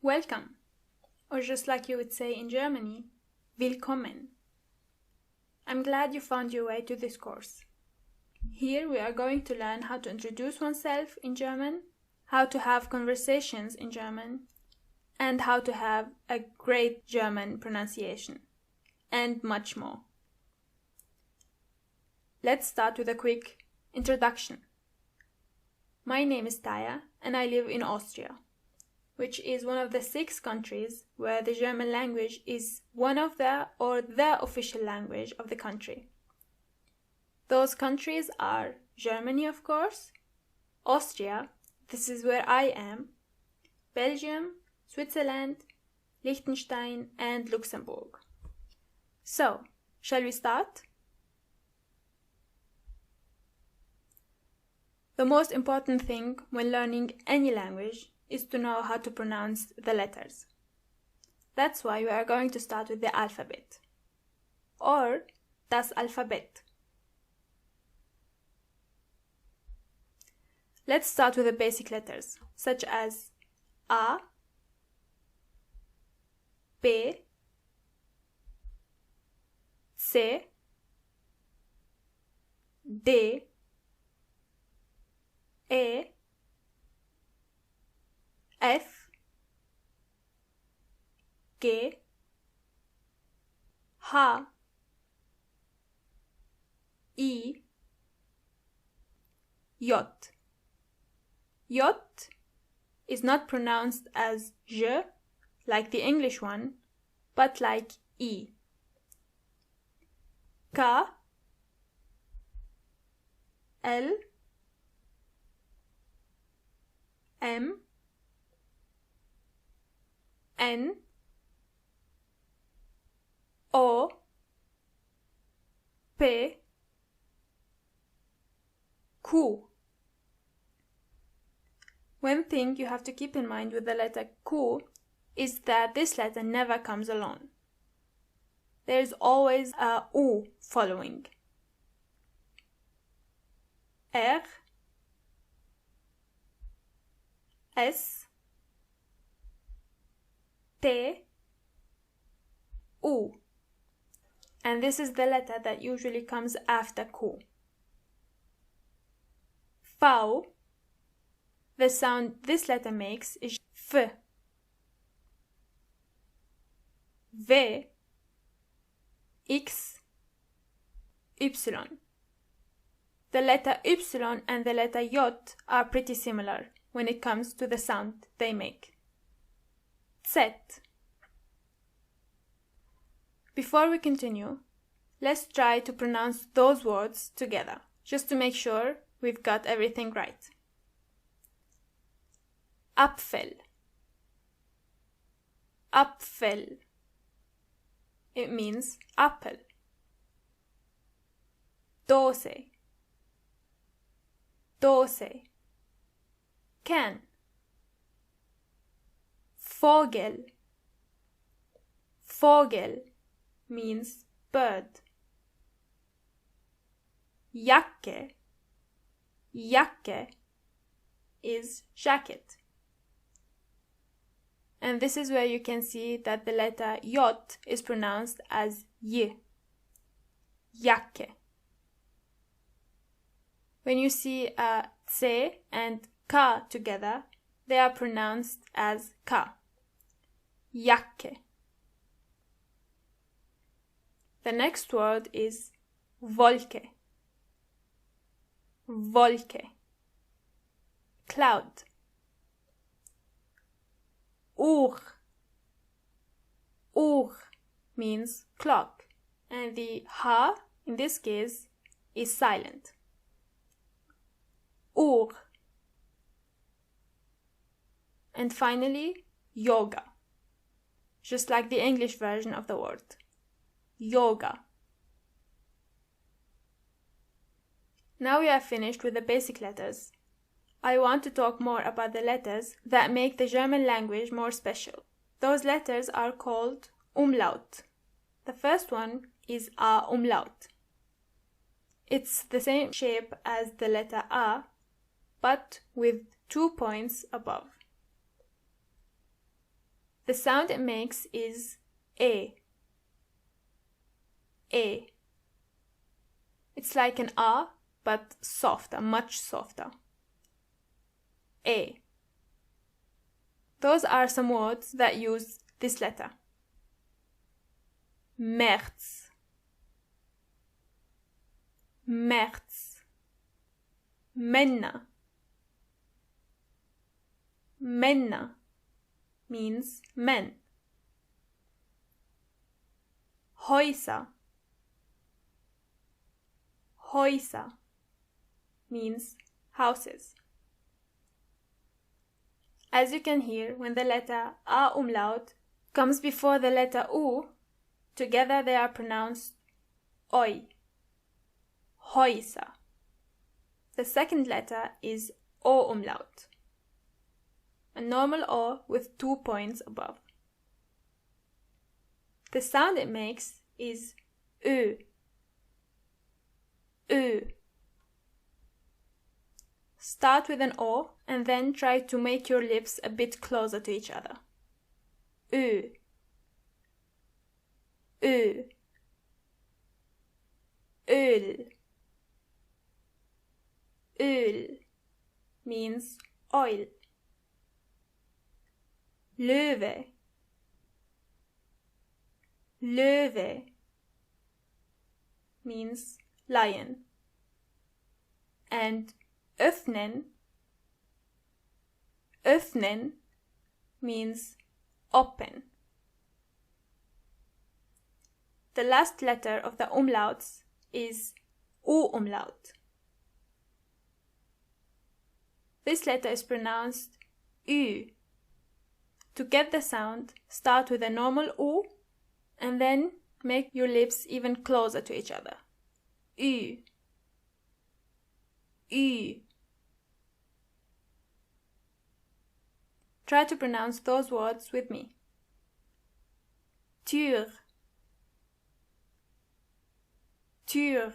Welcome, or just like you would say in Germany, willkommen. I'm glad you found your way to this course. Here we are going to learn how to introduce oneself in German, how to have conversations in German, and how to have a great German pronunciation, and much more. Let's start with a quick introduction. My name is Taya and I live in Austria, which is one of the 6 countries where the German language is one of the official language of the country. Those countries are Germany, of course, Austria, this is where I am, Belgium, Switzerland, Liechtenstein, and Luxembourg. So, shall we start? The most important thing when learning any language is to know how to pronounce the letters. That's why we are going to start with the alphabet, or das Alphabet. Let's start with the basic letters, such as A, B, C, D, E, F, G, H, I, J. J is not pronounced as je, like the English one, but like I. K, L, M, N, O, P, Q. One thing you have to keep in mind with the letter Q is that this letter never comes alone. There is always a U following. R, S, T, U. And this is the letter that usually comes after Q. V, the sound this letter makes is F. V, X, Y. The letter Y and the letter J are pretty similar when it comes to the sound they make. Z. Before we continue, let's try to pronounce those words together, just to make sure we've got everything right. Apfel. Apfel. It means apple. Dose. Dose. Can. Vogel. Vogel means bird. Jacke. Jacke is jacket. And this is where you can see that the letter J is pronounced as Y. Jacke. When you see a C and K together, they are pronounced as K. Jacke. The next word is Wolke. Wolke. Cloud. Uhr. Uhr means clock, and the H in this case is silent. Uhr. And finally, yoga, just like the English version of the word. Yoga. Now we are finished with the basic letters. I want to talk more about the letters that make the German language more special. Those letters are called Umlaut. The first one is A umlaut. It's the same shape as the letter A, but with 2 points above. The sound it makes is A. A. It's like an A, but softer, much softer. A. Those are some words that use this letter. März. März. Männer. Männer means men. Häuser. Häuser means houses. As you can hear, when the letter A umlaut comes before the letter U, together they are pronounced Oi. Häuser. The second letter is O umlaut, a normal O with 2 points above. The sound it makes is Ö. Ö. Start with an O and then try to make your lips a bit closer to each other. Ö. Ö. Öl. Öl means oil. Löwe. Löwe means lion. And öffnen. Öffnen means open. The last letter of the umlauts is U umlaut. This letter is pronounced Ü. To get the sound, start with a normal U and then make your lips even closer to each other. Ü. Ü. Try to pronounce those words with me. Tür. Tür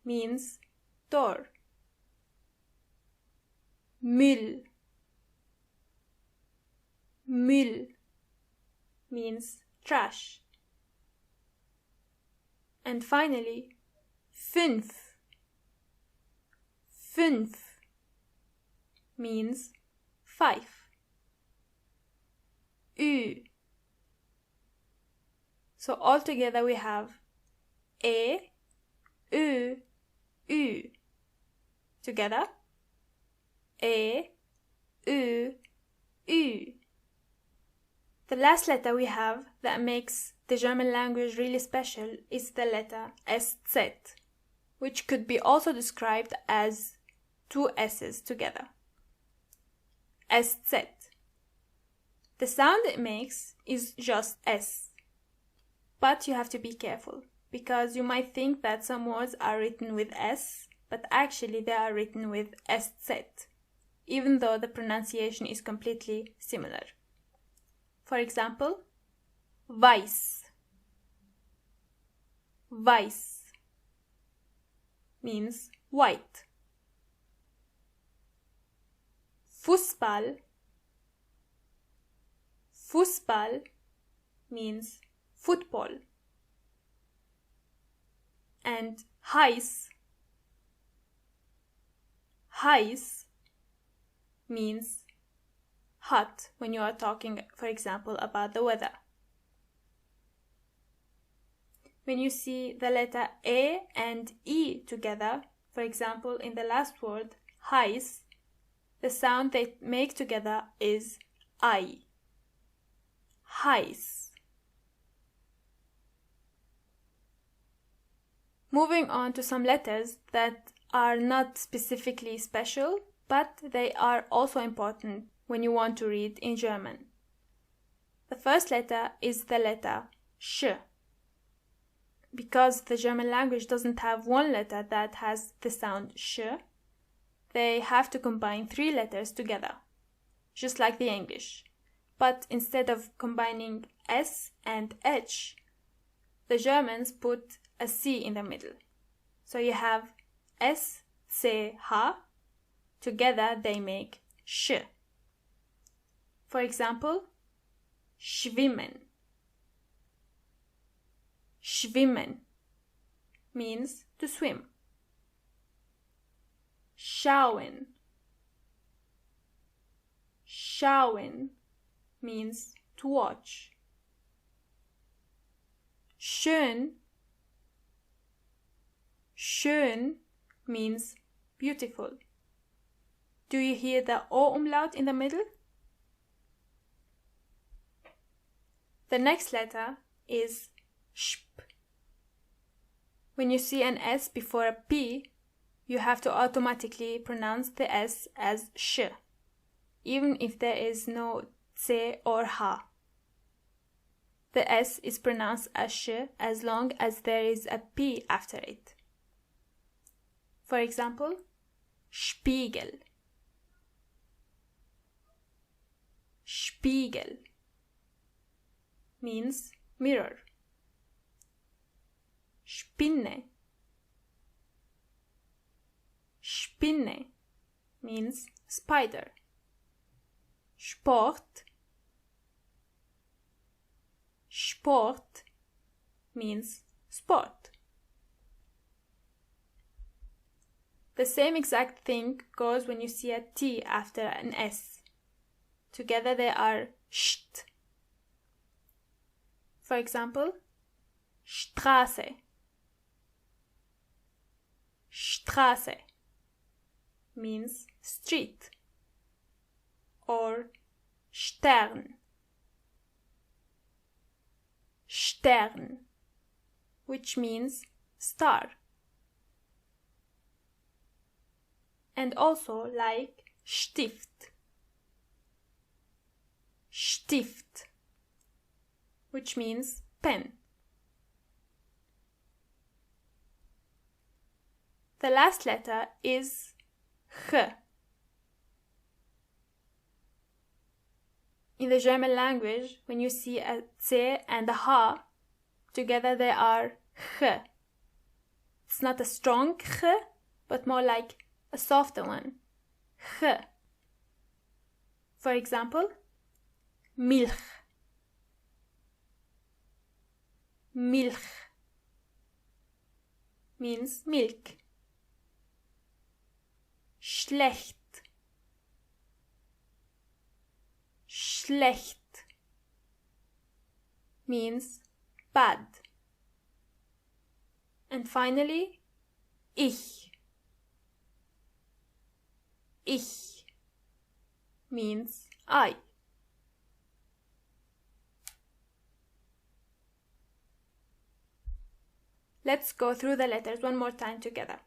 means door. Müll. Müll means trash. And finally, fünf. Fünf means 5. Ü. So altogether we have E, Ö, Ü. Together, E, Ö, Ü. The last letter we have that makes the German language really special is the letter Eszett, which could be also described as 2 S's together. Eszett. The sound it makes is just S. But you have to be careful, because you might think that some words are written with S, but actually they are written with Eszett, even though the pronunciation is completely similar. For example, weiß. Weiß means white. Fußball. Fußball means football. And heiß. Heiß means hot when you are talking, for example, about the weather. When you see the letter E and I together, for example, in the last word, heiß, the sound they make together is I. Heiß. Moving on to some letters that are not specifically special, but they are also important when you want to read in German. The first letter is the letter Sch. Because the German language doesn't have one letter that has the sound Sch, they have to combine 3 letters together, just like the English. But instead of combining S and H, the Germans put a C in the middle. So you have S, C, H. Together they make Sch. For example, schwimmen. Schwimmen means to swim. Schauen. Schauen means to watch. Schön. Schön means beautiful. Do you hear the O umlaut in the middle? The next letter is sp. When you see an S before a P, you have to automatically pronounce the S as sh, even if there is no C or H. The S is pronounced as sh as long as there is a P after it. For example, Spiegel. Spiegel means mirror. Spinne. Spinne means spider. Sport. Sport means sport. The same exact thing goes when you see a T after an S. Together they are st. For example, Straße. Straße means street. Or Stern. Stern, which means star. And also like Stift. Stift, which means pen. The last letter is H. In the German language, when you see a C and a H, together they are H. It's not a strong H, but more like a softer one. H. For example, Milch. Milch means milk. Schlecht. Schlecht means bad. And finally, ich. Ich means I. Let's go through the letters one more time together.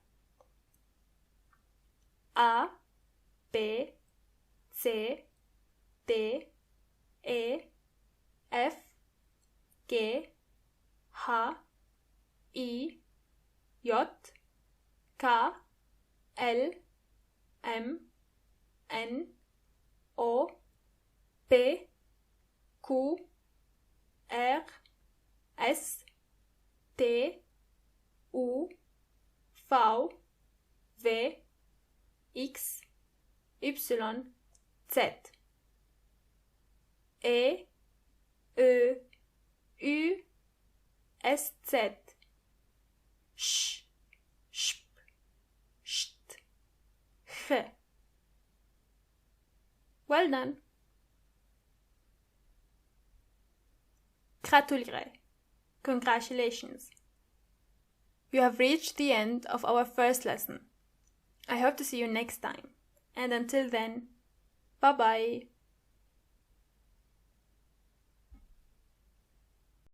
A, B, C, D, E, F, G, H, I, J, K, L, M, N, O, P, Q, R, S, T, U, V, W, X, Y, Z. E, Ö, Ü, Eszett, Sch, Sp, St, Ch. Well done. Gratuliere. Congratulations. You have reached the end of our first lesson. I hope to see you next time. And until then, bye bye.